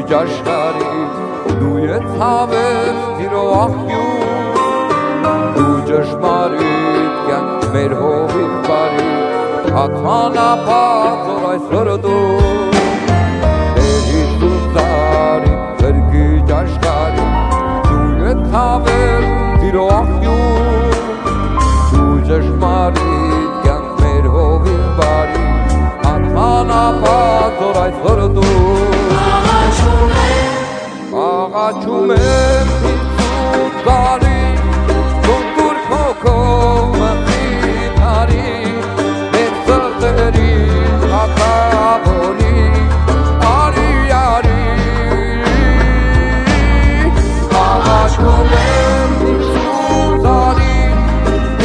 ճաշկարի դու ես հավես տիրո աղբյուր դու ճշմարիտ կյանք մեր հովիվ բարի հատմանապատ որ այսօր դու Տեր Հիսուս տարի գրկի ճաշկարի դու ես հավես տիրո աղբյուր դու ճշմարիտ կյանք մեր հովիվ բարի հատմանապատ որ այսօր դու Աղաչում եմ Հիսուս տարի Ոնտուր քոքով մխիթարի Մեծ սրտերի թագավորի Արի արի Աղաչում եմ Հիսուս տարի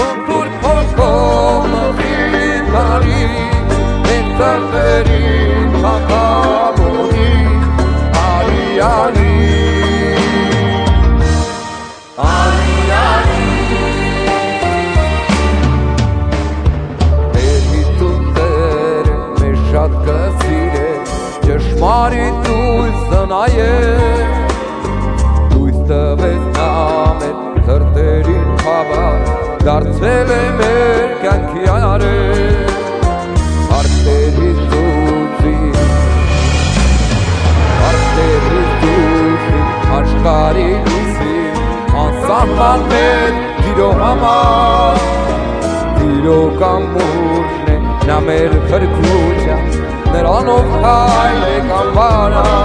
Ոնտուր քոքով մխիթարի Մեծ սրտերի թագավորի Արի արի Ճշմարիտ դույսը նայեր Դույս տվեց նա մեր սրտերին հավար Դարձել է մեր կյանքի արեր Հարցեր Հիսուսին Աշխարհի լույսին Անսահման մեր Տիրո համար Տիրո կամուրն է նա մեր փրկության Նրանով հայր է կամվարա